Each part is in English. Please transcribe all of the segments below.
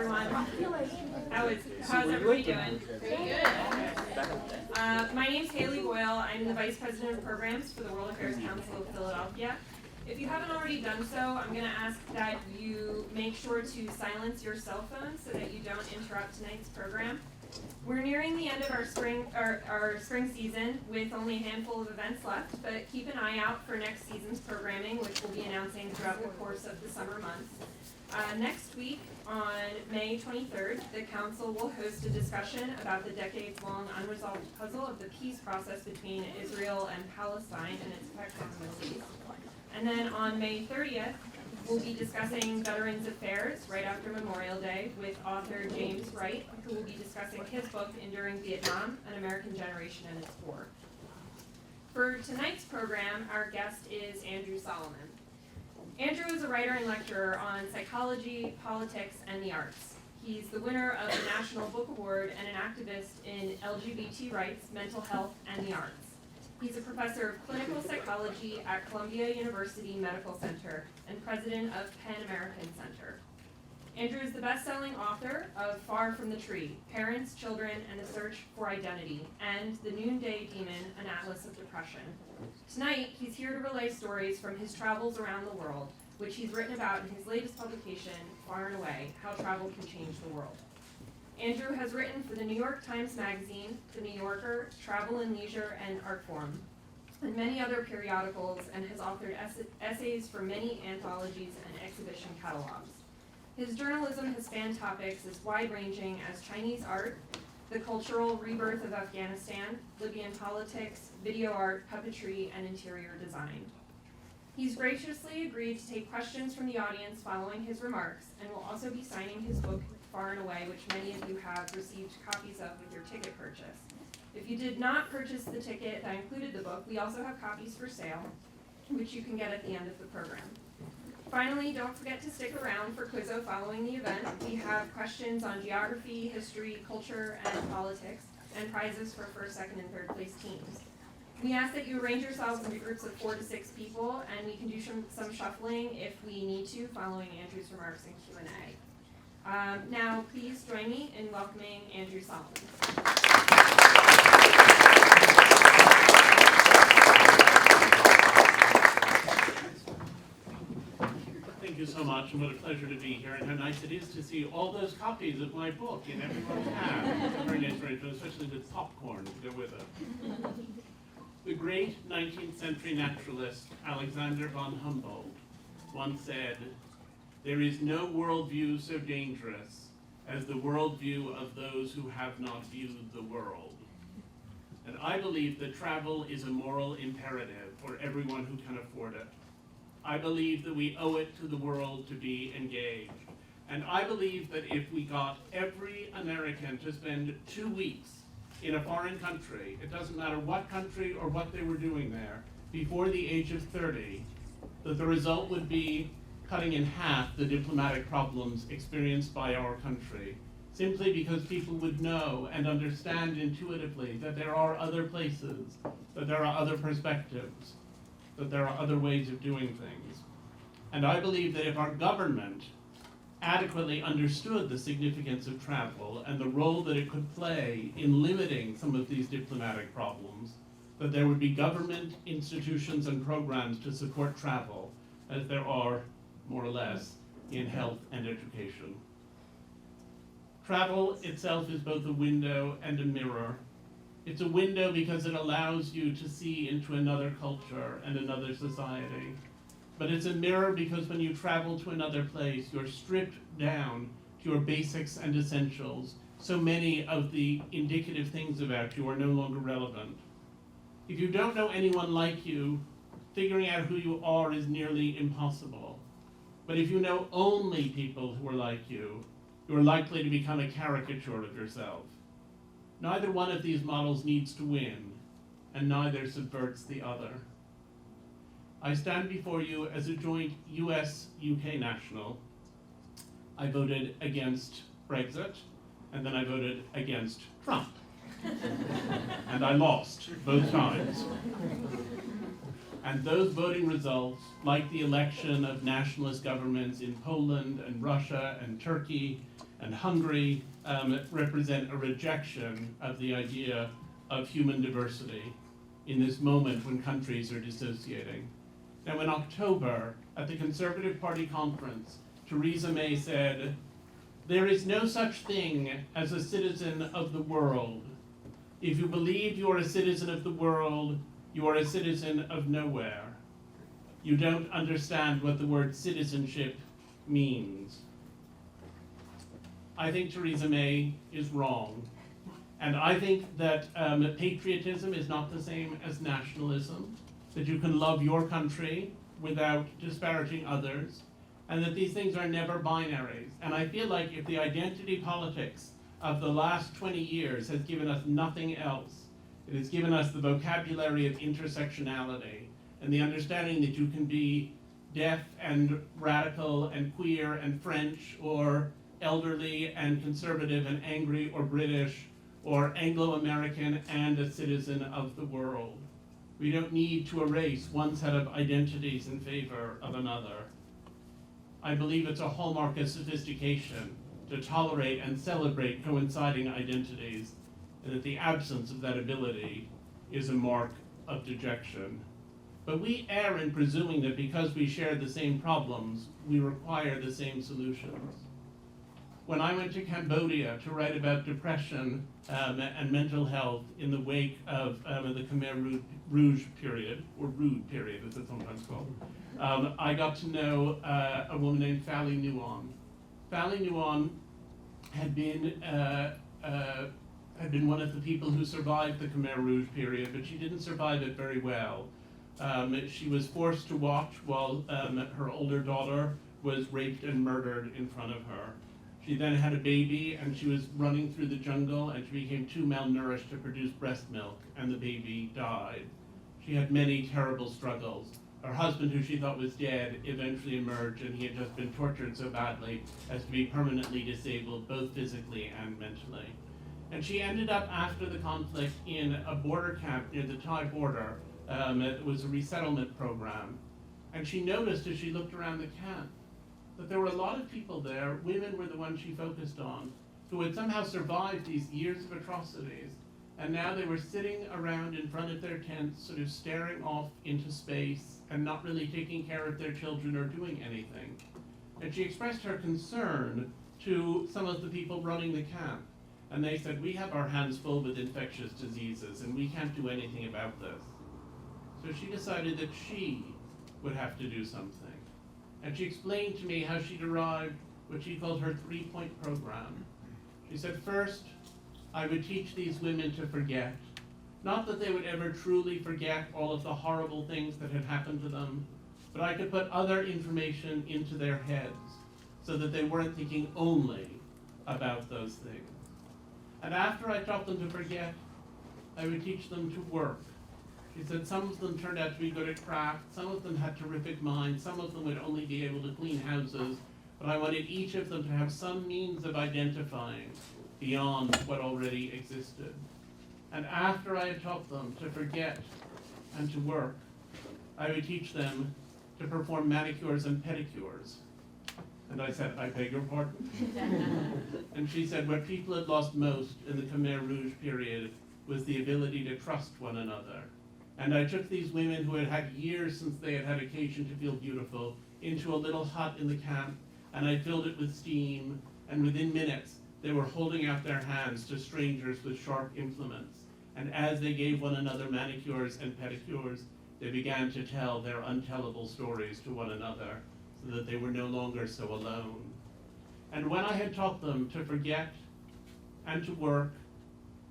everyone. How's everybody doing? Pretty good. My name's Haley Boyle. I'm the Vice President of Programs for the World Affairs Council of Philadelphia. If you haven't already done so, I'm going to ask that you make sure to silence your cell phones so that you don't interrupt tonight's program. We're nearing the end of our spring season with only a handful of events left, but keep an eye out for next season's programming, which we'll be announcing throughout the course of the summer months. Next week, on May 23rd, the Council will host a discussion about the decades-long unresolved puzzle of the peace process between Israel and Palestine and its effects on the Middle East. And then on May 30th, we'll be discussing Veterans Affairs right after Memorial Day with author James Wright, who will be discussing his book, Enduring Vietnam, An American Generation and Its War. For tonight's program, our guest is Andrew Solomon. Andrew is a writer and lecturer on psychology, politics, and the arts. He's the winner of the National Book Award and an activist in LGBT rights, mental health, and the arts. He's a professor of clinical psychology at Columbia University Medical Center and president of Pan American Center. Andrew is the best-selling author of Far from the Tree, Parents, Children, and the Search for Identity, and The Noonday Demon, An Atlas of Depression. Tonight, he's here to relay stories from his travels around the world, which he's written about in his latest publication, Far and Away, How Travel Can Change the World. Andrew has written for the New York Times Magazine, The New Yorker, Travel and Leisure, and Artforum, and many other periodicals, and has authored essays for many anthologies and exhibition catalogs. His journalism has spanned topics as wide-ranging as Chinese art, the cultural rebirth of Afghanistan, Libyan politics, video art, puppetry, and interior design. He's graciously agreed to take questions from the audience following his remarks, and will also be signing his book, Far and Away, which many of you have received copies of with your ticket purchase. If you did not purchase the ticket that included the book, we also have copies for sale, which you can get at the end of the program. Finally, don't forget to stick around for Quizzo following the event. We have questions on geography, history, culture, and politics, and prizes for first, second, and third place teams. We ask that you arrange yourselves into groups of 4 to 6 people, and we can do some shuffling if we need to following Andrew's remarks and Q&A. Now, please join me in welcoming Andrew Solomon. Thank you so much, and what a pleasure to be here, and how nice it is to see all those copies of my book in everyone's hand. It's a very nice arrangement, especially with popcorn to go with it. The great 19th century naturalist Alexander von Humboldt once said, "There is no worldview so dangerous as the worldview of those who have not viewed the world." And I believe that travel is a moral imperative for everyone who can afford it. I believe that we owe it to the world to be engaged. And I believe that if we got every American to spend 2 weeks in a foreign country, it doesn't matter what country or what they were doing there, before the age of 30, that the result would be cutting in half the diplomatic problems experienced by our country, simply because people would know and understand intuitively that there are other places, that there are other perspectives, that there are other ways of doing things. And I believe that if our government adequately understood the significance of travel and the role that it could play in limiting some of these diplomatic problems, that there would be government institutions and programs to support travel, as there are, more or less, in health and education. Travel itself is both a window and a mirror. It's a window because it allows you to see into another culture and another society. But it's a mirror because when you travel to another place, you're stripped down to your basics and essentials. So many of the indicative things about you are no longer relevant. If you don't know anyone like you, figuring out who you are is nearly impossible. But if you know only people who are like you, you're likely to become a caricature of yourself. Neither one of these models needs to win, and neither subverts the other. I stand before you as a joint US-UK national. I voted against Brexit, and then I voted against Trump. And I lost both times. And those voting results, like the election of nationalist governments in Poland and Russia and Turkey and Hungary represent a rejection of the idea of human diversity in this moment when countries are dissociating. Now in October, at the Conservative Party conference, Theresa May said, "There is no such thing as a citizen of the world. If you believe you are a citizen of the world, you are a citizen of nowhere. You don't understand what the word citizenship means." I think Theresa May is wrong. And I think that patriotism is not the same as nationalism, that you can love your country without disparaging others, and that these things are never binaries. And I feel like if the identity politics of the last 20 years has given us nothing else, it has given us the vocabulary of intersectionality and the understanding that you can be deaf and radical and queer and French or elderly and conservative and angry or British or Anglo-American and a citizen of the world. We don't need to erase one set of identities in favor of another. I believe it's a hallmark of sophistication to tolerate and celebrate coinciding identities, and that the absence of that ability is a mark of dejection. But we err in presuming that because we share the same problems, we require the same solutions. When I went to Cambodia to write about depression and mental health in the wake of the Khmer Rouge period, or Rude period as it's sometimes called, I got to know a woman named Phally Nguyen. Phally Nguyen had been one of the people who survived the Khmer Rouge period, but she didn't survive it very well. She was forced to watch while her older daughter was raped and murdered in front of her. She then had a baby, and she was running through the jungle, and she became too malnourished to produce breast milk, and the baby died. She had many terrible struggles. Her husband, who she thought was dead, eventually emerged, and he had just been tortured so badly as to be permanently disabled, both physically and mentally. And she ended up, after the conflict, in a border camp near the Thai border. It was a resettlement program. And she noticed as she looked around the camp that there were a lot of people there, women were the ones she focused on, who had somehow survived these years of atrocities. And now they were sitting around in front of their tents, sort of staring off into space and not really taking care of their children or doing anything. And she expressed her concern to some of the people running the camp. And they said, "We have our hands full with infectious diseases and we can't do anything about this." So she decided that she would have to do something. And she explained to me how she derived what she called her 3-point program. She said, first, I would teach these women to forget. Not that they would ever truly forget all of the horrible things that had happened to them, but I could put other information into their heads so that they weren't thinking only about those things. And after I taught them to forget, I would teach them to work. She said some of them turned out to be good at craft, some of them had terrific minds, some of them would only be able to clean houses, but I wanted each of them to have some means of identifying beyond what already existed. And after I had taught them to forget and to work, I would teach them to perform manicures and pedicures. And I said, "I beg your pardon?" And she said what people had lost most in the Khmer Rouge period was the ability to trust one another. And I took these women who had had years since they had had occasion to feel beautiful into a little hut in the camp, and I filled it with steam, and within minutes they were holding out their hands to strangers with sharp implements. And as they gave one another manicures and pedicures, they began to tell their untellable stories to one another, so that they were no longer so alone. And when I had taught them to forget and to work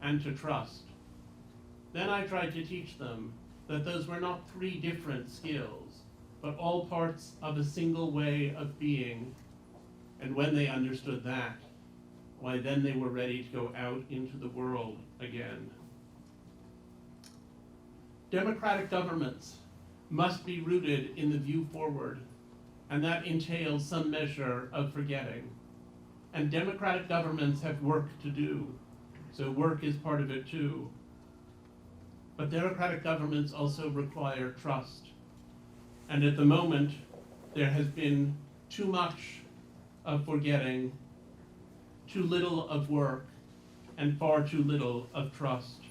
and to trust, then I tried to teach them that those were not 3 different skills, but all parts of a single way of being. And when they understood that, why then they were ready to go out into the world again. Democratic governments must be rooted in the view forward, and that entails some measure of forgetting. And democratic governments have work to do, so work is part of it too. But democratic governments also require trust. And at the moment, there has been too much of forgetting, too little of work, and far too little of trust.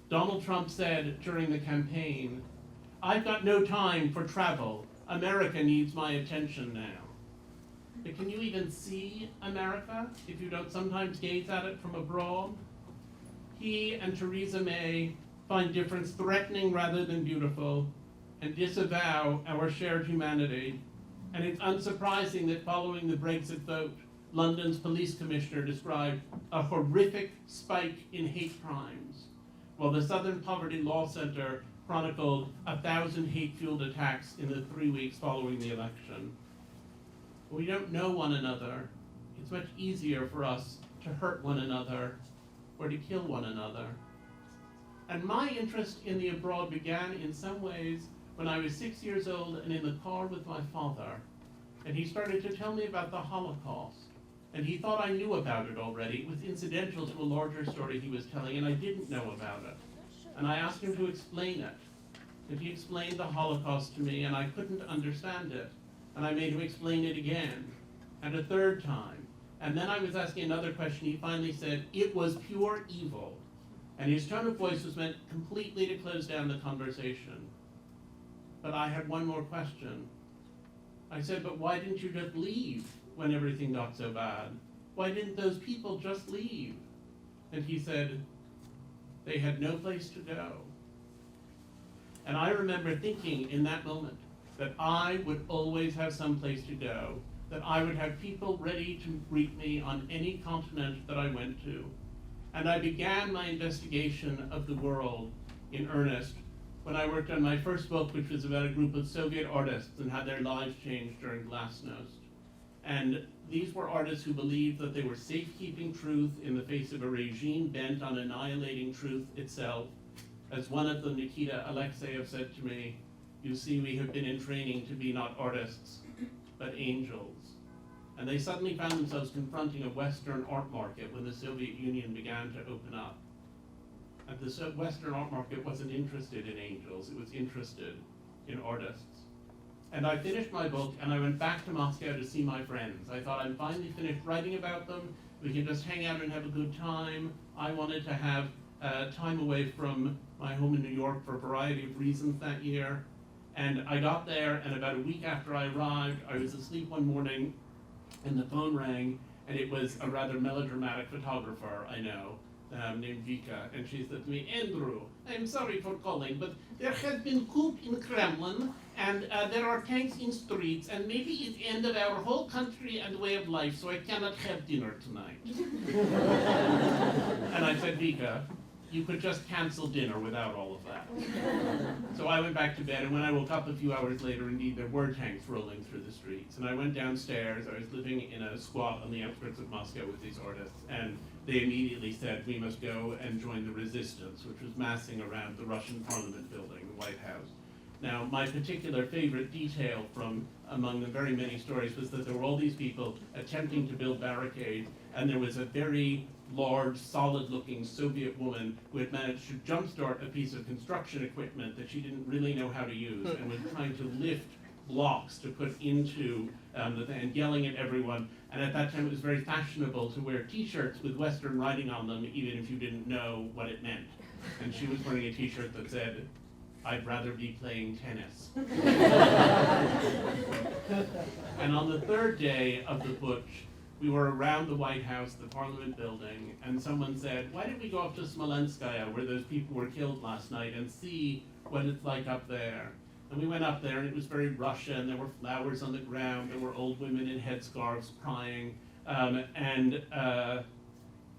Donald Trump said during the campaign, "I've got no time for travel. America needs my attention now." But can you even see America if you don't sometimes gaze at it from abroad? He and Theresa May find difference threatening rather than beautiful and disavow our shared humanity. And it's unsurprising that following the Brexit vote, London's police commissioner described a horrific spike in hate crimes, while the Southern Poverty Law Center chronicled 1,000 hate-fueled attacks in the 3 weeks following the election. We don't know one another. It's much easier for us to hurt one another or to kill one another. And my interest in the abroad began in some ways when I was 6 years old and in the car with my father. And he started to tell me about the Holocaust. And he thought I knew about it already. It was incidental to a larger story he was telling, and I didn't know about it. And I asked him to explain it. And he explained the Holocaust to me, and I couldn't understand it. And I made him explain it again, and a third time. And then I was asking another question. He finally said, "It was pure evil." And his tone of voice was meant completely to close down the conversation. But I had one more question. I said, "But why didn't you just leave when everything got so bad? Why didn't those people just leave?" And he said, "They had no place to go." And I remember thinking in that moment that I would always have some place to go, that I would have people ready to greet me on any continent that I went to. And I began my investigation of the world in earnest when I worked on my first book, which was about a group of Soviet artists and how their lives changed during Glasnost. And these were artists who believed that they were safekeeping truth in the face of a regime bent on annihilating truth itself. As one of them, Nikita Alexeyev, said to me, "You see, we have been in training to be not artists, but angels." And they suddenly found themselves confronting a Western art market when the Soviet Union began to open up. And the Western art market wasn't interested in angels, it was interested in artists. And I finished my book and I went back to Moscow to see my friends. I thought, I'm finally finished writing about them, we can just hang out and have a good time. I wanted to have time away from my home in New York for a variety of reasons that year. And I got there, and about a week after I arrived, I was asleep one morning, and the phone rang, and it was a rather melodramatic photographer I know, named Vika, and she said to me, "Andrew, I'm sorry for calling, but there has been coup in Kremlin, and there are tanks in streets, and maybe it's the end of our whole country and way of life, so I cannot have dinner tonight." And I said, "Vika, you could just cancel dinner without all of that." So I went back to bed, and when I woke up a few hours later, indeed, there were tanks rolling through the streets. And I went downstairs. I was living in a squat on the outskirts of Moscow with these artists, and they immediately said, "We must go and join the resistance," which was massing around the Russian Parliament building, the White House. Now, my particular favorite detail from among the very many stories was that there were all these people attempting to build barricades, and there was a very large, solid-looking Soviet woman who had managed to jumpstart a piece of construction equipment that she didn't really know how to use, and was trying to lift blocks to put into the thing, and yelling at everyone. And at that time, it was very fashionable to wear T-shirts with Western writing on them, even if you didn't know what it meant. And she was wearing a T-shirt that said, "I'd rather be playing tennis." And on the third day of the putsch, we were around the White House, the Parliament building, and someone said, "Why don't we go up to Smolenskaya, where those people were killed last night, and see what it's like up there?" And we went up there, and it was very Russian. There were flowers on the ground. There were old women in headscarves crying.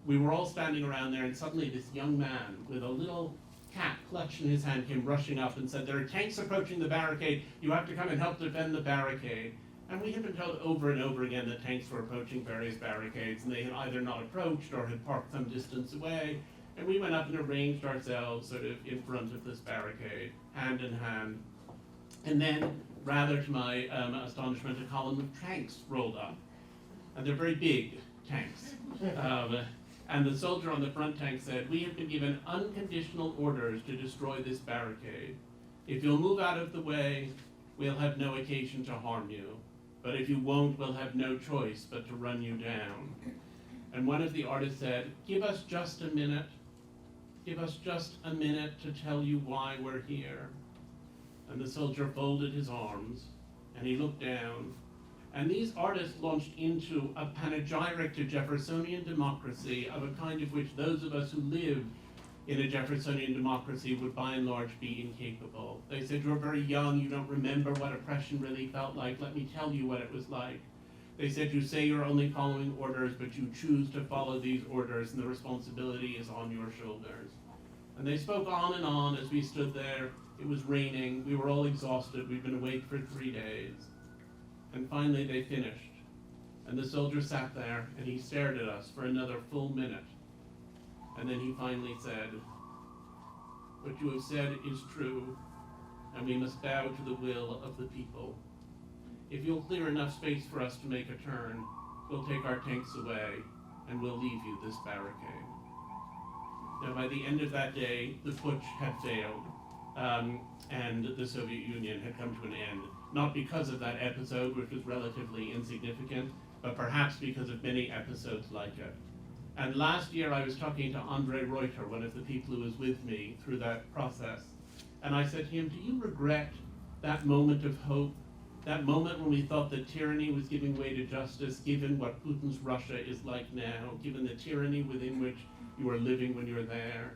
We were all standing around there, and suddenly this young man with a little cat clutched in his hand came rushing up and said, "There are tanks approaching the barricade. You have to come and help defend the barricade." And we had been told over and over again that tanks were approaching various barricades, and they had either not approached or had parked some distance away. And we went up and arranged ourselves sort of in front of this barricade, hand in hand. And then, rather to my astonishment, a column of tanks rolled up. And they're very big tanks. And the soldier on the front tank said, "We have been given unconditional orders to destroy this barricade. If you'll move out of the way, we'll have no occasion to harm you. But if you won't, we'll have no choice but to run you down." And one of the artists said, "Give us just a minute. Give us just a minute to tell you why we're here." And the soldier folded his arms, and he looked down. And these artists launched into a panegyric to Jeffersonian democracy of a kind of which those of us who live in a Jeffersonian democracy would by and large be incapable. They said, "You're very young, you don't remember what oppression really felt like. Let me tell you what it was like." They said, "You say you're only following orders, but you choose to follow these orders, and the responsibility is on your shoulders." And they spoke on as we stood there. It was raining, we were all exhausted, we'd been awake for 3 days. And finally they finished. And the soldier sat there, and he stared at us for another full minute. And then he finally said, "What you have said is true, and we must bow to the will of the people. If you'll clear enough space for us to make a turn, we'll take our tanks away, and we'll leave you this barricade." Now, by the end of that day, the putsch had failed, and the Soviet Union had come to an end, not because of that episode, which was relatively insignificant, but perhaps because of many episodes like it. And last year I was talking to Andre Reuter, one of the people who was with me through that process, and I said to him, "Do you regret that moment of hope, that moment when we thought that tyranny was giving way to justice, given what Putin's Russia is like now, given the tyranny within which you are living when you're there?"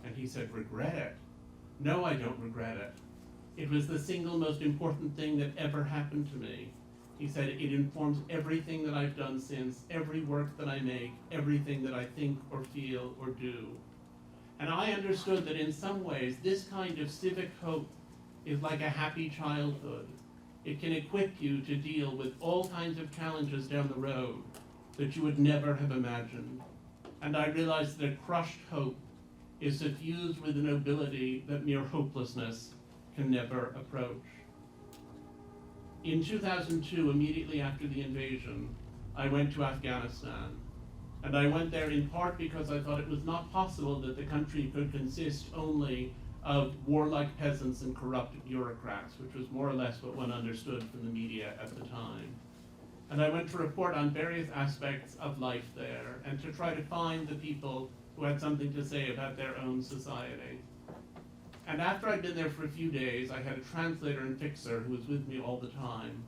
And he said, "Regret it? No, I don't regret it. It was the single most important thing that ever happened to me." He said, "It informs everything that I've done since, every work that I make, everything that I think or feel or do." And I understood that in some ways, this kind of civic hope is like a happy childhood. It can equip you to deal with all kinds of challenges down the road that you would never have imagined. And I realized that crushed hope is suffused with a nobility that mere hopelessness can never approach. In 2002, immediately after the invasion, I went to Afghanistan. And I went there in part because I thought it was not possible that the country could consist only of warlike peasants and corrupt bureaucrats, which was more or less what one understood from the media at the time. And I went to report on various aspects of life there and to try to find the people who had something to say about their own society. And after I'd been there for a few days, I had a translator and fixer who was with me all the time.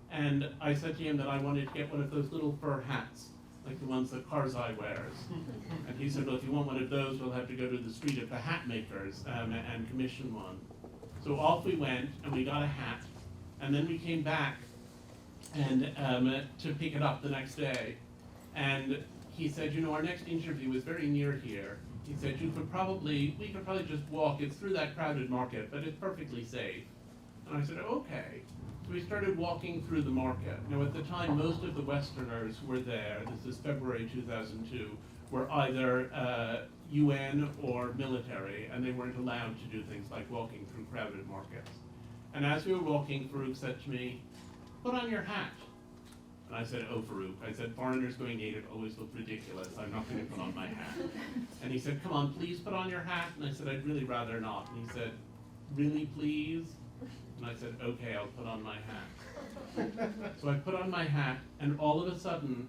And I said to him that I wanted to get one of those little fur hats, like the ones that Karzai wears. And he said, "Well, if you want one of those, we'll have to go to the street of the hat makers and commission one." So off we went, and we got a hat. And then we came back and to pick it up the next day. And he said, "You know, our next interview is very near here." He said, we could probably just walk. It's through that crowded market, but it's perfectly safe." And I said, "Okay." So we started walking through the market. Now, at the time, most of the Westerners who were there, this is February 2002, were either UN or military, and they weren't allowed to do things like walking through crowded markets. And as we were walking, Farouk said to me, "Put on your hat." And I said, "Oh, Farouk," I said, "foreigners going native always look ridiculous. I'm not going to put on my hat." And he said, "Come on, please put on your hat." And I said, "I'd really rather not." And he said, "Really, please?" And I said, "Okay, I'll put on my hat." So I put on my hat, and all of a sudden,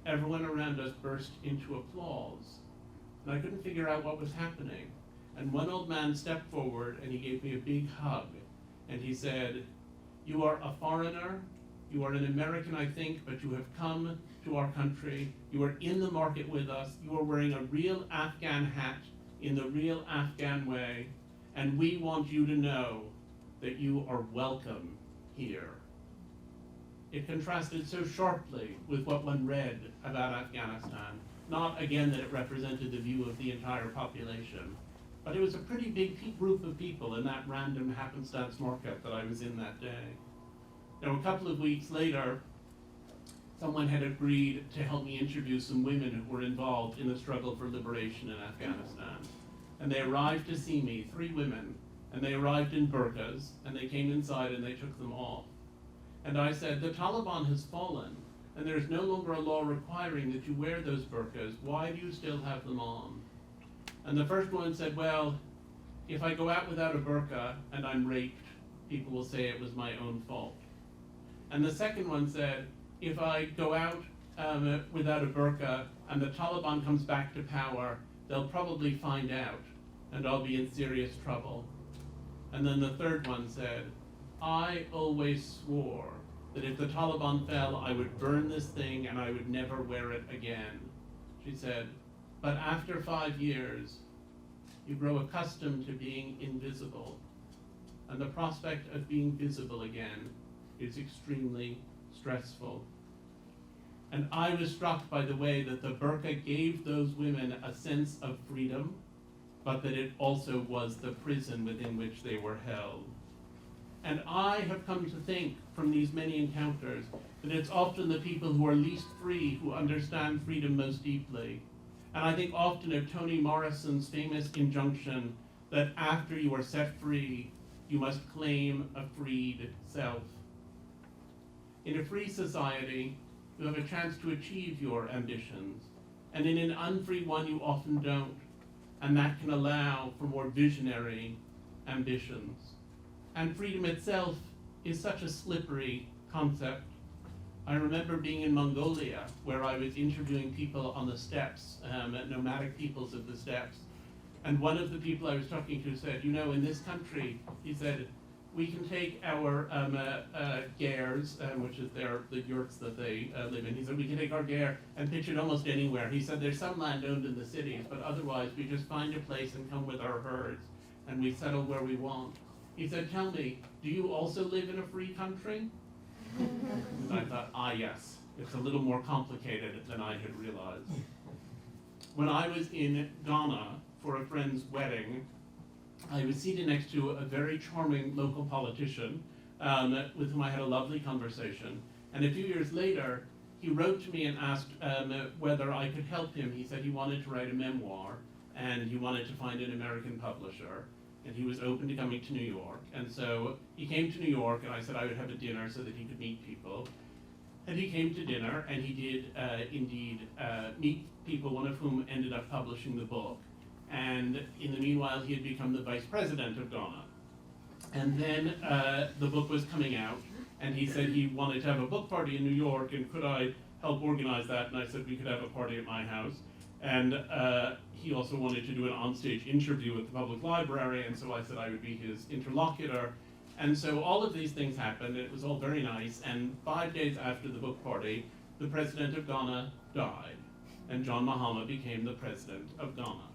everyone around us burst into applause. And I couldn't figure out what was happening. And one old man stepped forward, and he gave me a big hug. And he said, "You are a foreigner. You are an American, I think, but you have come to our country. You are in the market with us. You are wearing a real Afghan hat in the real Afghan way. And we want you to know that you are welcome here." It contrasted so sharply with what one read about Afghanistan. Not, again, that it represented the view of the entire population, but it was a pretty big group of people in that random happenstance market that I was in that day. Now, a couple of weeks later, someone had agreed to help me interview some women who were involved in the struggle for liberation in Afghanistan. And they arrived to see me, 3 women, and they arrived in burqas, and they came inside and they took them off. And I said, "The Taliban has fallen, and there's no longer a law requiring that you wear those burqas. Why do you still have them on?" And the first woman said, "Well, if I go out without a burqa and I'm raped, people will say it was my own fault." And the second one said, "If I go out without a burqa and the Taliban comes back to power, they'll probably find out and I'll be in serious trouble. And then the third one said, I always swore that if the Taliban fell, I would burn this thing and I would never wear it again. She said, but after 5 years, you grow accustomed to being invisible. And the prospect of being visible again is extremely stressful. And I was struck by the way that the burqa gave those women a sense of freedom, but that it also was the prison within which they were held. And I have come to think from these many encounters that it's often the people who are least free who understand freedom most deeply. And I think often of Toni Morrison's famous injunction that after you are set free, you must claim a freed self. In a free society, you have a chance to achieve your ambitions, and in an unfree one you often don't, and that can allow for more visionary ambitions. And freedom itself is such a slippery concept. I remember being in Mongolia, where I was interviewing people on the steppes, nomadic peoples of the steppes, and one of the people I was talking to said, you know, in this country, he said, we can take our gers, which is the yurts that they live in. He said, we can take our ger and pitch it almost anywhere. He said, there's some land owned in the cities, but otherwise we just find a place and come with our herds, and we settle where we want. He said, tell me, do you also live in a free country? And I thought, yes, it's a little more complicated than I had realized. When I was in Ghana for a friend's wedding, I was seated next to a very charming local politician with whom I had a lovely conversation. And a few years later, he wrote to me and asked whether I could help him. He said he wanted to write a memoir, and he wanted to find an American publisher, and he was open to coming to New York. And so he came to New York, and I said I would have a dinner so that he could meet people. And he came to dinner, and he did indeed meet people, one of whom ended up publishing the book. And in the meanwhile, he had become the vice president of Ghana. And then the book was coming out, and he said he wanted to have a book party in New York, and could I help organize that? And I said we could have a party at my house. And he also wanted to do an onstage interview at the public library, and so I said I would be his interlocutor. And so all of these things happened, and it was all very nice. And 5 days after the book party, the president of Ghana died, and John Mahama became the president of Ghana.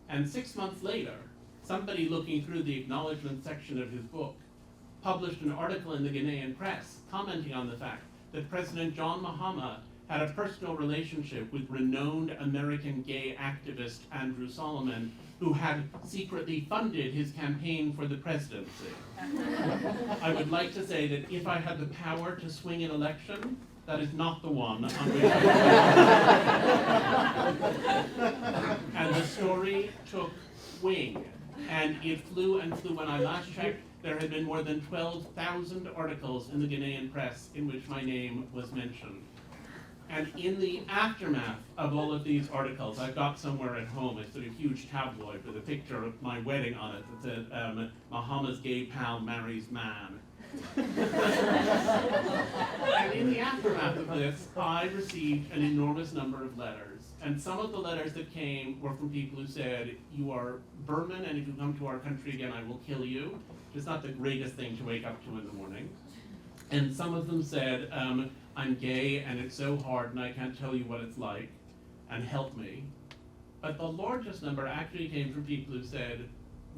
And 6 months later, somebody looking through the acknowledgement section of his book published an article in the Ghanaian press commenting on the fact that President John Mahama had a personal relationship with renowned American gay activist Andrew Solomon, who had secretly funded his campaign for the presidency. I would like to say that if I had the power to swing an election, that is not the one on which And the story took wing, and it flew and flew. When I last checked, there had been more than 12,000 articles in the Ghanaian press in which my name was mentioned. And in the aftermath of all of these articles, I've got somewhere at home a sort of huge tabloid with a picture of my wedding on it that said, Mahama's gay pal marries man. And in the aftermath of this, I received an enormous number of letters. And some of the letters that came were from people who said, you are Burman, and if you come to our country again, I will kill you. It's not the greatest thing to wake up to in the morning. And some of them said, I'm gay and it's so hard and I can't tell you what it's like, and help me. But the largest number actually came from people who said,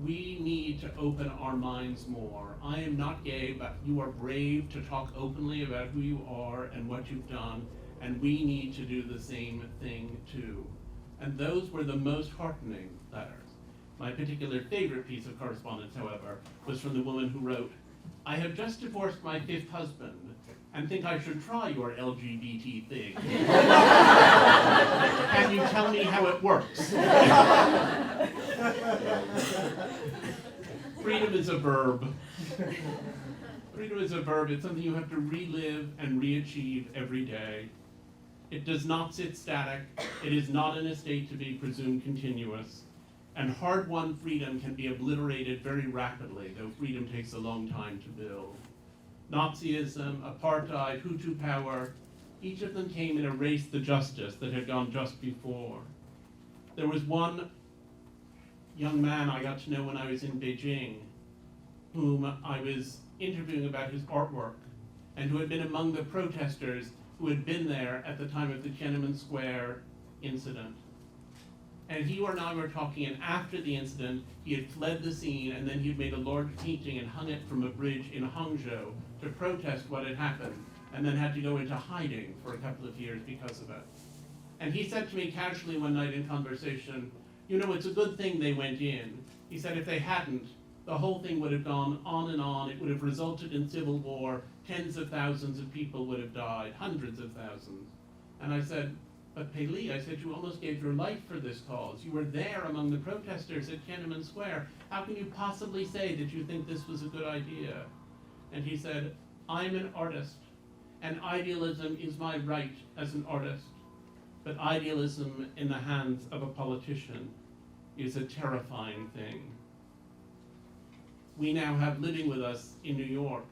we need to open our minds more. I am not gay, but you are brave to talk openly about who you are and what you've done, and we need to do the same thing too. And those were the most heartening letters. My particular favorite piece of correspondence, however, was from the woman who wrote, I have just divorced my 5th husband and think I should try your LGBT thing. Can you tell me how it works? Freedom is a verb. Freedom is a verb. It's something you have to relive and re-achieve every day. It does not sit static. It is not in a state to be presumed continuous. And hard-won freedom can be obliterated very rapidly, though freedom takes a long time to build. Nazism, apartheid, Hutu power, Each of them came in a race to justice that had gone just before. There was one young man I got to know when I was in Beijing, whom I was interviewing about his artwork, and who had been among the protesters who had been there at the time of the Tiananmen Square incident. And he and I were talking, and after the incident, he had fled the scene, and then he had made a large painting and hung it from a bridge in Hangzhou to protest what had happened, and then had to go into hiding for a couple of years because of it. And he said to me casually one night in conversation, you know, it's a good thing they went in. He said if they hadn't, the whole thing would have gone on and on. It would have resulted in civil war. Tens of thousands of people would have died, hundreds of thousands. And I said, but Pei, I said, you almost gave your life for this cause. You were there among the protesters at Tiananmen Square. How can you possibly say that you think this was a good idea? And he said, I'm an artist, and idealism is my right as an artist. But idealism in the hands of a politician is a terrifying thing. We now have living with us in New York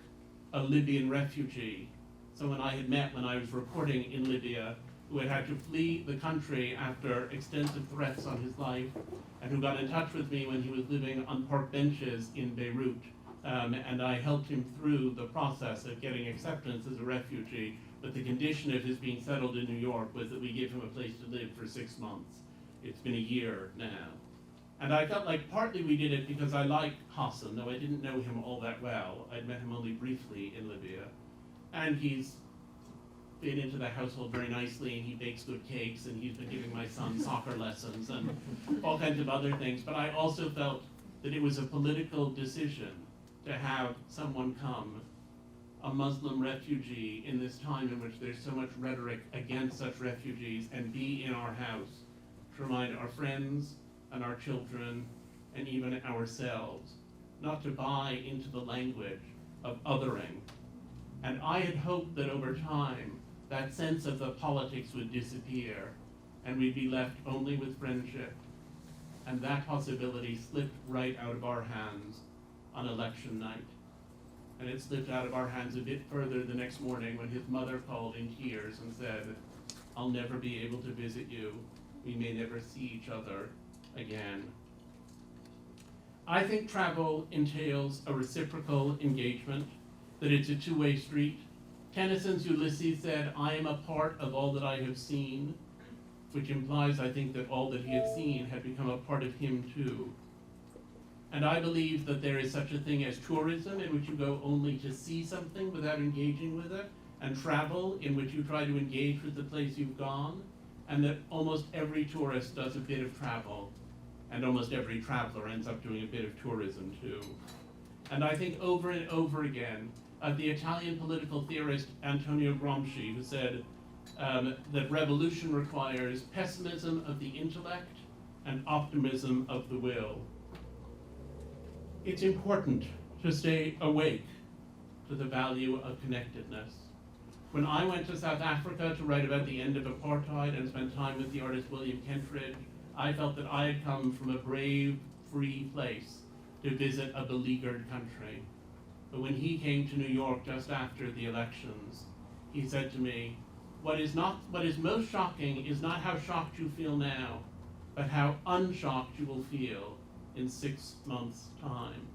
a Libyan refugee, someone I had met when I was reporting in Libya, who had to flee the country after extensive threats on his life, and who got in touch with me when he was living on park benches in Beirut. And I helped him through the process of getting acceptance as a refugee, but the condition of his being settled in New York was that we give him a place to live for 6 months. It's been a year now. And I felt like partly we did it because I like Hassan, though I didn't know him all that well. I'd met him only briefly in Libya. And he's been into the household very nicely, and he bakes good cakes, and he's been giving my son soccer lessons and all kinds of other things. But I also felt that it was a political decision to have someone come, a Muslim refugee, in this time in which there's so much rhetoric against such refugees, and be in our house to remind our friends and our children and even ourselves not to buy into the language of othering. And I had hoped that over time that sense of the politics would disappear and we'd be left only with friendship. And that possibility slipped right out of our hands on election night. And it slipped out of our hands a bit further the next morning when his mother called in tears and said, I'll never be able to visit you. We may never see each other again. I think travel entails a reciprocal engagement, that it's a two-way street. Tennyson's Ulysses said, I am a part of all that I have seen, which implies, I think, that all that he had seen had become a part of him too. And I believe that there is such a thing as tourism, in which you go only to see something without engaging with it, and travel, in which you try to engage with the place you've gone, and that almost every tourist does a bit of travel, and almost every traveler ends up doing a bit of tourism too. And I think over and over again, the Italian political theorist Antonio Gramsci, who said that revolution requires pessimism of the intellect and optimism of the will. It's important to stay awake to the value of connectedness. When I went to South Africa to write about the end of apartheid and spent time with the artist William Kentridge, I felt that I had come from a brave, free place to visit a beleaguered country. But when he came to New York just after the elections, he said to me, what is most shocking is not how shocked you feel now, but how unshocked you will feel in 6 months' time.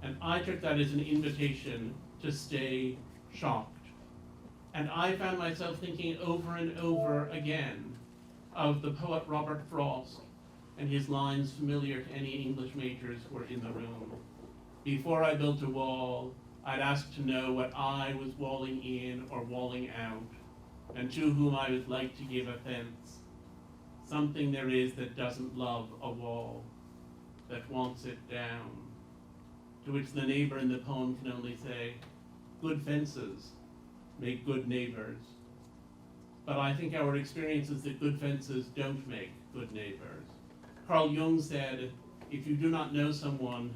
And I took that as an invitation to stay shocked. And I found myself thinking over and over again of the poet Robert Frost and his lines familiar to any English majors who were in the room. Before I built a wall, I'd ask to know what I was walling in or walling out, and to whom I would like to give offense. Something there is that doesn't love a wall, that wants it down. To which the neighbor in the poem can only say, good fences make good neighbors. But I think our experience is that good fences don't make good neighbors. Carl Jung said, if you do not know someone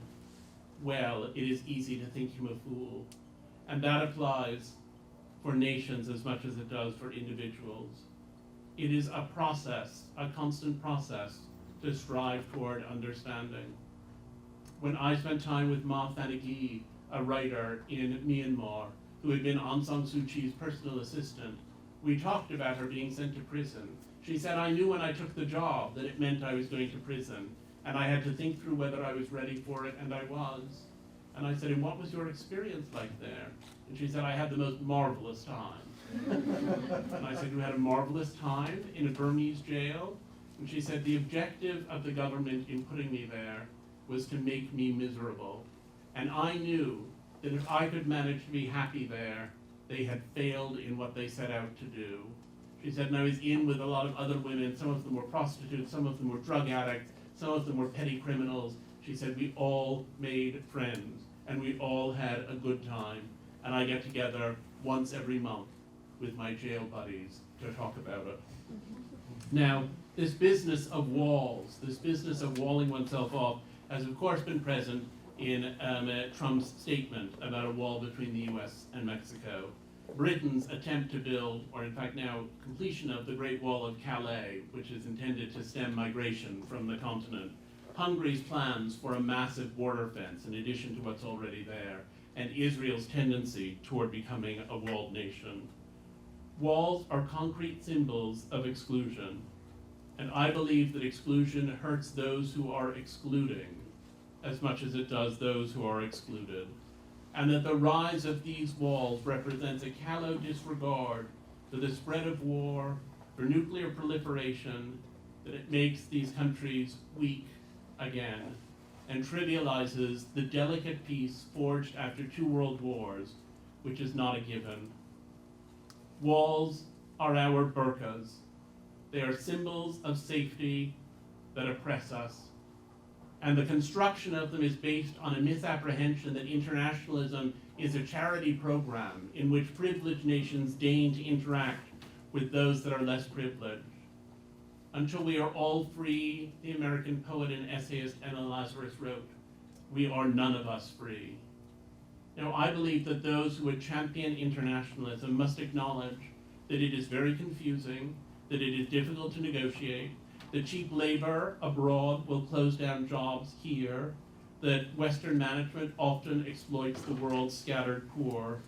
well, it is easy to think him a fool. And that applies for nations as much as it does for individuals. It is a process, a constant process, to strive toward understanding. When I spent time with Ma Thanagi, a writer in Myanmar, who had been Aung San Suu Kyi's personal assistant, we talked about her being sent to prison. She said, I knew when I took the job that it meant I was going to prison, and I had to think through whether I was ready for it, and I was. And I said, and what was your experience like there? And she said, I had the most marvelous time. And I said, you had a marvelous time in a Burmese jail? And she said, the objective of the government in putting me there was to make me miserable. And I knew that if I could manage to be happy there, they had failed in what they set out to do. She said, and I was in with a lot of other women. Some of them were prostitutes, some of them were drug addicts, some of them were petty criminals. She said, we all made friends, and we all had a good time. And I get together once every month with my jail buddies to talk about it. Now, this business of walls, this business of walling oneself off, has of course been present in Trump's statement about a wall between the US and Mexico. Britain's attempt to build, or in fact now completion of the Great Wall of Calais, which is intended to stem migration from the continent. Hungary's plans for a massive border fence in addition to what's already there, and Israel's tendency toward becoming a walled nation. Walls are concrete symbols of exclusion, and I believe that exclusion hurts those who are excluding as much as it does those who are excluded, and that the rise of these walls represents a callow disregard for the spread of war, for nuclear proliferation, that it makes these countries weak again, and trivializes the delicate peace forged after 2 world wars, which is not a given. Walls are our burqas. They are symbols of safety that oppress us. And the construction of them is based on a misapprehension that internationalism is a charity program in which privileged nations deign to interact with those that are less privileged. Until we are all free, the American poet and essayist Anna Lazarus wrote, we are none of us free. Now, I believe that those who would champion internationalism must acknowledge that it is very confusing, that it is difficult to negotiate, that cheap labor abroad will close down jobs here, that Western management often exploits the world's scattered poor,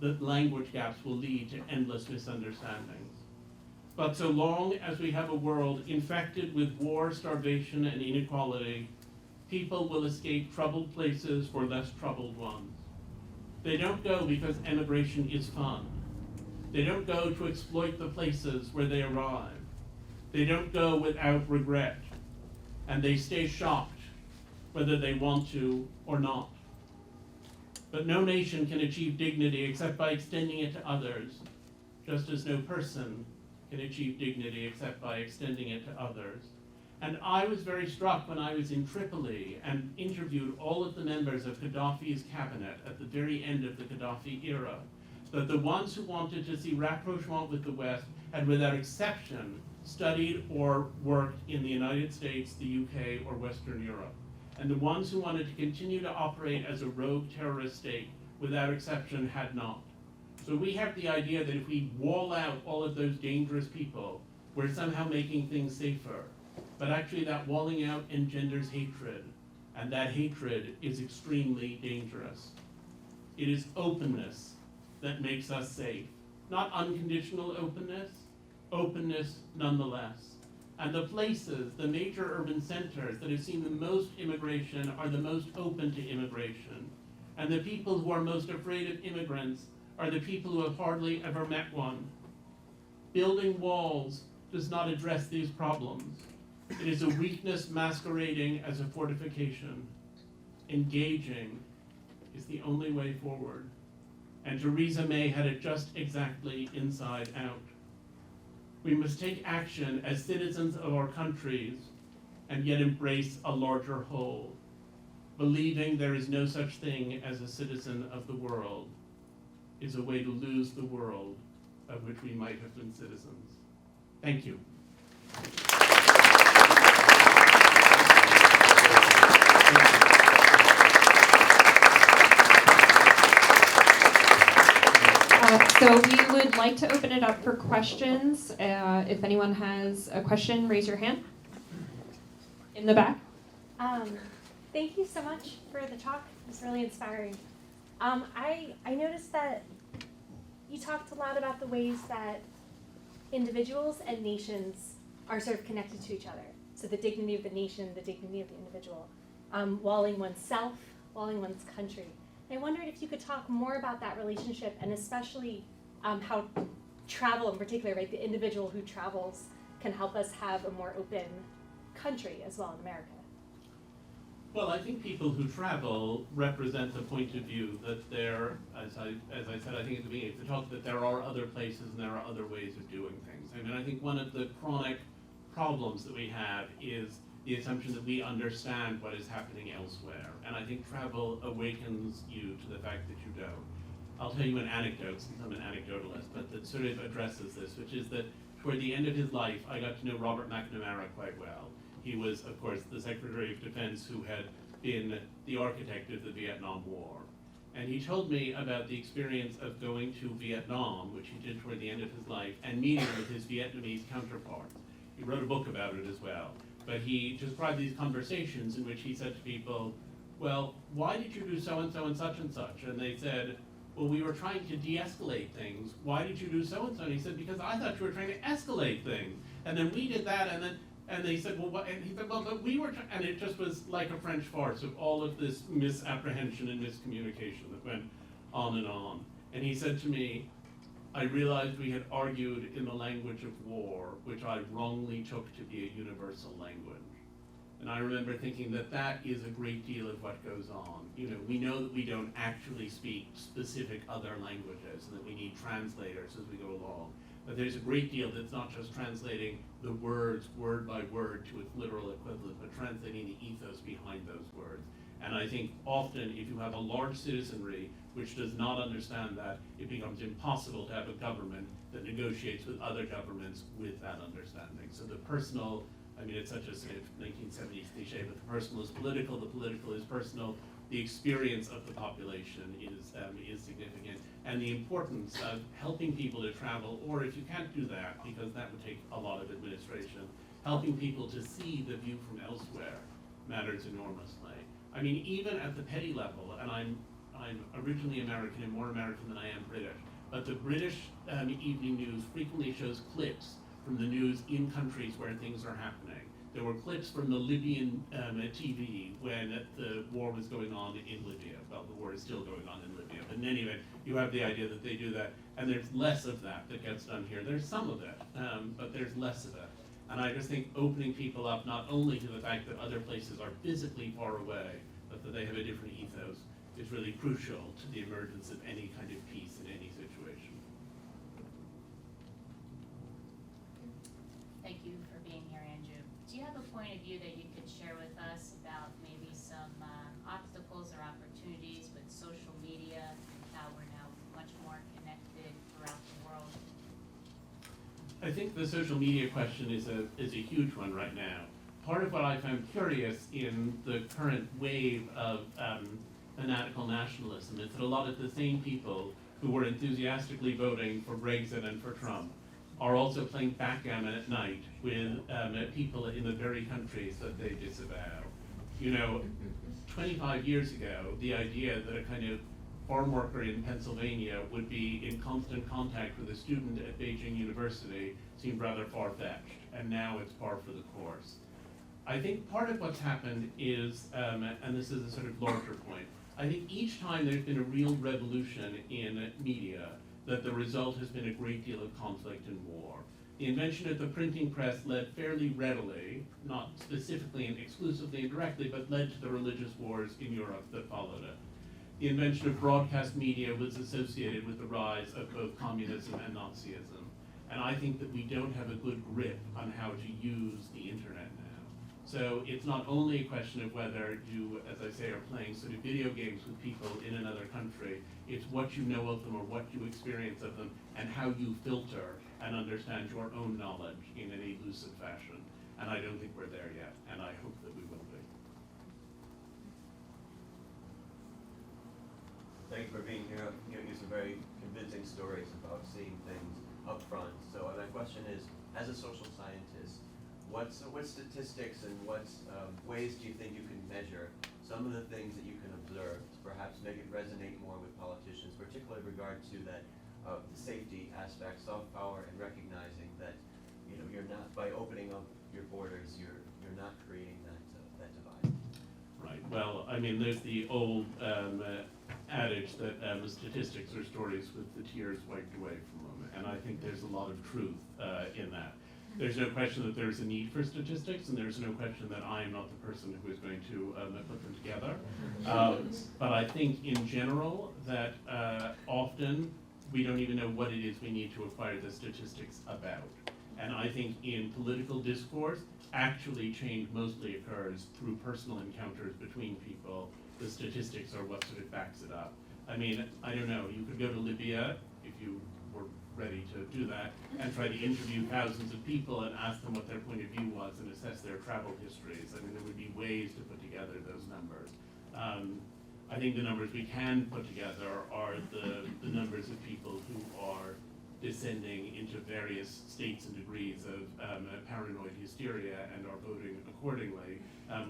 that language gaps will lead to endless misunderstandings. But so long as we have a world infected with war, starvation, and inequality, people will escape troubled places for less troubled ones. They don't go because emigration is fun. They don't go to exploit the places where they arrive. They don't go without regret, and they stay shocked whether they want to or not. But no nation can achieve dignity except by extending it to others, just as no person can achieve dignity except by extending it to others. And I was very struck when I was in Tripoli and interviewed all of the members of Gaddafi's cabinet at the very end of the Gaddafi era, that the ones who wanted to see rapprochement with the West had without exception studied or worked in the United States, the UK, or Western Europe. And the ones who wanted to continue to operate as a rogue terrorist state, without exception, had not. So we have the idea that if we wall out all of those dangerous people, we're somehow making things safer. But actually that walling out engenders hatred, and that hatred is extremely dangerous. It is openness that makes us safe. Not unconditional openness, openness nonetheless. And the places, the major urban centers that have seen the most immigration are the most open to immigration. And the people who are most afraid of immigrants are the people who have hardly ever met one. Building walls does not address these problems. It is a weakness masquerading as a fortification. Engaging is the only way forward. And Theresa May had it just exactly inside out. We must take action as citizens of our countries and yet embrace a larger whole. Believing there is no such thing as a citizen of the world is a way to lose the world of which we might have been citizens. Thank you. So we would like to open it up for questions. If anyone has a question, raise your hand. In the back. Thank you so much for the talk. It was really inspiring. I noticed that you talked a lot about the ways that individuals and nations are sort of connected to each other. So the dignity of the nation, the dignity of the individual, walling oneself, walling one's country. I wondered if you could talk more about that relationship, and especially how travel in particular, right, the individual who travels can help us have a more open country as well in America. Well, I think people who travel represent the point of view that there, as I said, I think at the beginning of the talk, that there are other places and there are other ways of doing things. I mean, I think one of the chronic problems that we have is the assumption that we understand what is happening elsewhere. And I think travel awakens you to the fact that you don't. I'll tell you an anecdote, since I'm an anecdotalist, but that sort of addresses this, which is that toward the end of his life, I got to know Robert McNamara quite well. He was, of course, the Secretary of Defense who had been the architect of the Vietnam War. And he told me about the experience of going to Vietnam, which he did toward the end of his life, and meeting with his Vietnamese counterparts. He wrote a book about it as well. But he described these conversations in which he said to people, well, why did you do so-and-so and such and such? And they said, well, we were trying to de-escalate things. Why did you do so-and-so? And he said, because I thought you were trying to escalate things. And then we did that, and they said, well, what? And he said, well, but we were, and it just was like a French farce of all of this misapprehension and miscommunication that went on and on. And he said to me, I realized we had argued in the language of war, which I wrongly took to be a universal language. And I remember thinking that that is a great deal of what goes on. You know, we know that we don't actually speak specific other languages and that we need translators as we go along. But there's a great deal that's not just translating the words word by word to its literal equivalent, but translating the ethos behind those words. And I think often if you have a large citizenry which does not understand that, it becomes impossible to have a government that negotiates with other governments with that understanding. So the personal, I mean, it's such a sort of 1970s cliche, but the personal is political, the political is personal. The experience of the population is significant, and the importance of helping people to travel, or if you can't do that, because that would take a lot of administration, helping people to see the view from elsewhere matters enormously. I mean, even at the petty level, and I'm originally American and more American than I am British, but the British evening news frequently shows clips from the news in countries where things are happening. There were clips from the Libyan TV when the war was going on in Libya. Well, the war is still going on in Libya, but in any event, you have the idea that they do that, and there's less of that gets done here. There's some of it, but there's less of it. And I just think opening people up not only to the fact that other places are physically far away, but that they have a different ethos is really crucial to the emergence of any kind of peace in any situation. Thank you for being here, Andrew. Do you have a point of view that you could share with us about maybe some obstacles or opportunities with social media and how we're now much more connected throughout the world? I think the social media question is a huge one right now. Part of what I found curious in the current wave of fanatical nationalism is that a lot of the same people who were enthusiastically voting for Brexit and for Trump are also playing backgammon at night with people in the very countries that they disavow. You know, 25 years ago, the idea that a kind of farm worker in Pennsylvania would be in constant contact with a student at Beijing University seemed rather far-fetched, and now it's par for the course. I think part of what's happened is, and this is a sort of larger point, I think each time there's been a real revolution in media, that the result has been a great deal of conflict and war. The invention of the printing press led fairly readily, not specifically and exclusively and directly, but led to the religious wars in Europe that followed it. The invention of broadcast media was associated with the rise of both communism and Nazism. And I think that we don't have a good grip on how to use the internet now. So it's not only a question of whether you, as I say, are playing sort of video games with people in another country, it's what you know of them or what you experience of them and how you filter and understand your own knowledge in a lucid fashion. And I don't think we're there yet, and I hope that we will be. Thank you for being here, giving us some very convincing stories about seeing things up front. So my question is, as a social scientist, what statistics and what ways do you think you can measure some of the things that you can observed, perhaps make it resonate more with politicians, particularly with regard to that the safety aspect, soft power, and recognizing that you're not, by opening up your borders, you're not creating that divide. Right. Well, I mean, there's the old adage that statistics are stories with the tears wiped away from them, and I think there's a lot of truth in that. There's no question that there's a need for statistics, and there's no question that I am not the person who is going to put them together. But I think in general that often we don't even know what it is we need to acquire the statistics about. And I think in political discourse, actually change mostly occurs through personal encounters between people. The statistics are what sort of backs it up. I mean, I don't know, you could go to Libya, if you were ready to do that, and try to interview thousands of people and ask them what their point of view was and assess their travel histories. I mean, there would be ways to put together those numbers. I think the numbers we can put together are the numbers of people who are descending into various states and degrees of paranoid hysteria and are voting accordingly,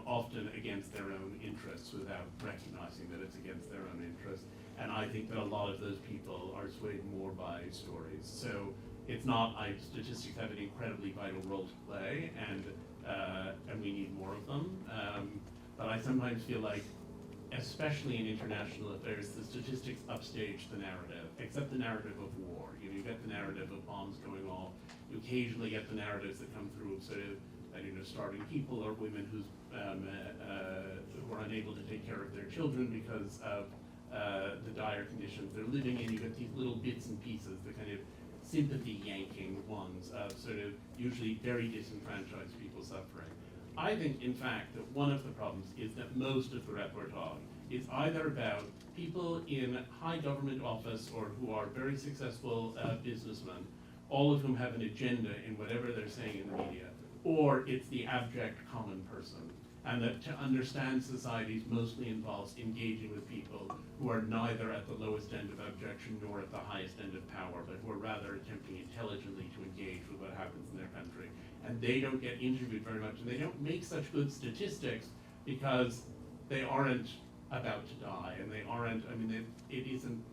often against their own interests without recognizing that it's against their own interests. And I think that a lot of those people are swayed more by stories. So it's not, statistics have an incredibly vital role to play, and we need more of them. But I sometimes feel like, especially in international affairs, the statistics upstage the narrative, except the narrative of war. You get the narrative of bombs going off. You occasionally get the narratives that come through of sort of, starving people or women who are unable to take care of their children because of the dire conditions they're living in. You get these little bits and pieces, the kind of sympathy-yanking ones of sort of usually very disenfranchised people suffering. I think, in fact, that one of the problems is that most of the repertoire is either about people in high government office or who are very successful businessmen, all of whom have an agenda in whatever they're saying in the media, or it's the abject common person. And that to understand societies mostly involves engaging with people who are neither at the lowest end of abjection nor at the highest end of power, but who are rather attempting intelligently to engage with what happens in their country. And they don't get interviewed very much, and they don't make such good statistics because they aren't about to die, and they aren't, it isn't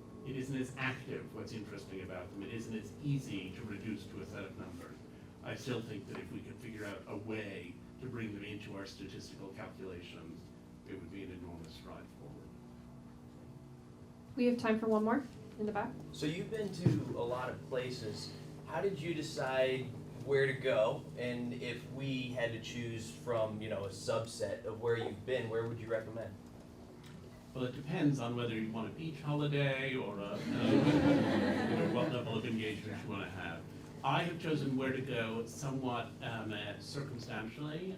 as active what's interesting about them. It isn't as easy to reduce to a set of numbers. I still think that if we could figure out a way to bring them into our statistical calculations, it would be an enormous stride forward. We have time for one more in the back. So you've been to a lot of places. How did you decide where to go? And if we had to choose from, a subset of where you've been, where would you recommend? Well, it depends on whether you want a beach holiday or what level of engagement you want to have. I have chosen where to go somewhat circumstantially.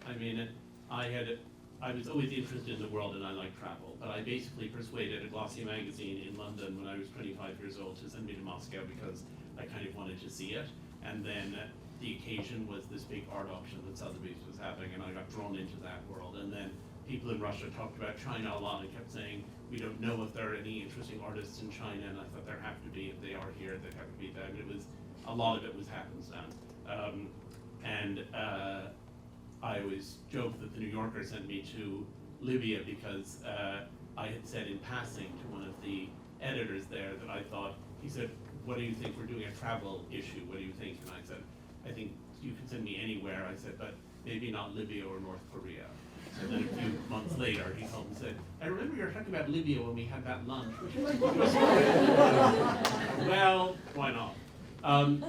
I was always interested in the world and I like travel, but I basically persuaded a glossy magazine in London when I was 25 years old to send me to Moscow because I kind of wanted to see it. And then the occasion was this big art auction that Sotheby's was having, and I got drawn into that world. And then people in Russia talked about China a lot and kept saying, we don't know if there are any interesting artists in China, and I thought there have to be. If they are here, there have to be that. And a lot of it was happenstance. I always joked that the New Yorker sent me to Libya because I had said in passing to one of the editors there that I thought, he said, what do you think? We're doing a travel issue. What do you think? And I said, I think you can send me anywhere. I said, but maybe not Libya or North Korea. So then a few months later, he called and said, I remember you were talking about Libya when we had that lunch. Well, why not?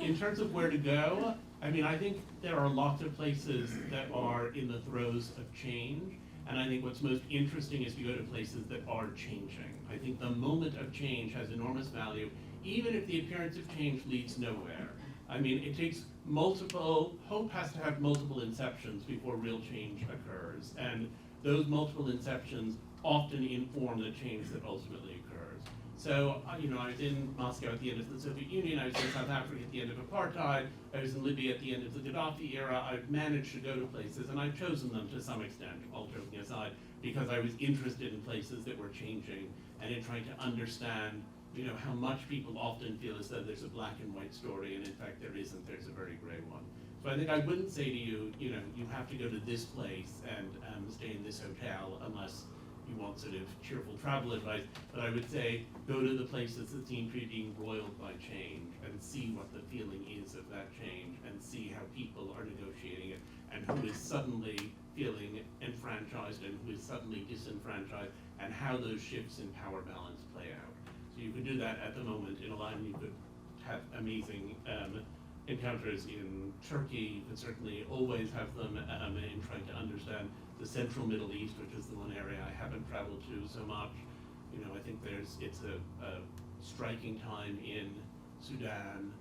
In terms of where to go, I think there are lots of places that are in the throes of change. And I think what's most interesting is to go to places that are changing. I think the moment of change has enormous value, even if the appearance of change leads nowhere. It takes hope has to have multiple inceptions before real change occurs. And those multiple inceptions often inform the change that ultimately occurs. So, I was in Moscow at the end of the Soviet Union, I was in South Africa at the end of apartheid, I was in Libya at the end of the Gaddafi era. I've managed to go to places, and I've chosen them to some extent, all joking aside, because I was interested in places that were changing and in trying to understand how much people often feel as though there's a black and white story, and in fact there isn't, there's a very gray one. So I think I wouldn't say to you, you have to go to this place and stay in this hotel unless you want sort of cheerful travel advice, but I would say go to the places that seem to be being roiled by change and see what the feeling is of that change and see how people are negotiating it and who is suddenly feeling enfranchised and who is suddenly disenfranchised and how those shifts in power balance play out. So you could do that at the moment in a line. You could have amazing encounters in Turkey. You could certainly always have them in trying to understand the central Middle East, which is the one area I haven't traveled to so much. You know, I think it's a striking time in Sudan.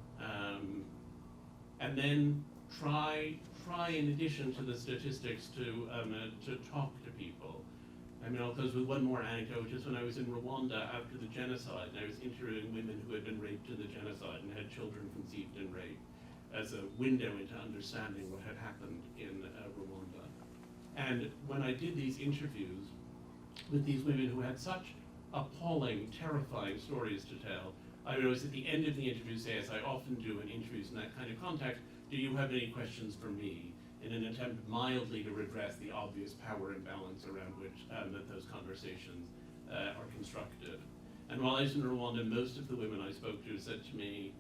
And then try in addition to the statistics to talk to people. I mean, I'll close with one more anecdote. Just when I was in Rwanda after the genocide, and I was interviewing women who had been raped in the genocide and had children conceived in rape as a window into understanding what had happened in Rwanda. And when I did these interviews with these women who had such appalling, terrifying stories to tell, I would always at the end of the interview say, as I often do in interviews in that kind of context, do you have any questions for me? In an attempt mildly to redress the obvious power imbalance around which that those conversations are constructed. And while I was in Rwanda, most of the women I spoke to said to me,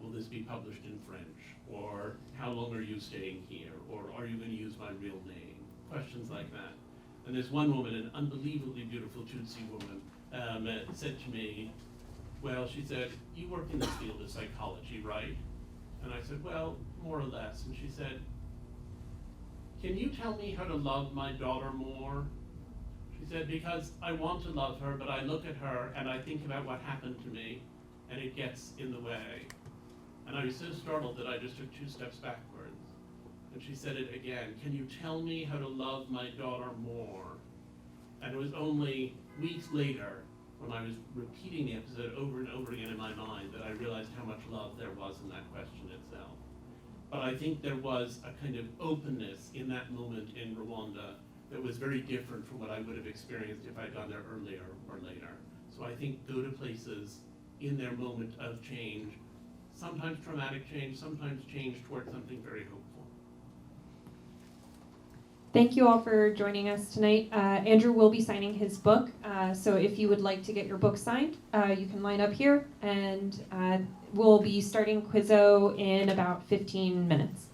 will this be published in French? Or how long are you staying here? Or are you going to use my real name? Questions like that. And there's one woman, an unbelievably beautiful Tutsi woman, said to me, well, she said, you work in the field of psychology, right? And I said, well, more or less. And she said, can you tell me how to love my daughter more? She said, because I want to love her, but I look at her and I think about what happened to me, and it gets in the way. And I was so startled that I just took 2 steps backwards. And she said it again, can you tell me how to love my daughter more? And it was only weeks later, when I was repeating the episode over and over again in my mind, that I realized how much love there was in that question itself. But I think there was a kind of openness in that moment in Rwanda that was very different from what I would have experienced if I'd gone there earlier or later. So I think go to places in their moment of change, sometimes traumatic change, sometimes change towards something very hopeful. Thank you all for joining us tonight. Andrew will be signing his book, so if you would like to get your book signed, you can line up here, and we'll be starting Quizzo in about 15 minutes.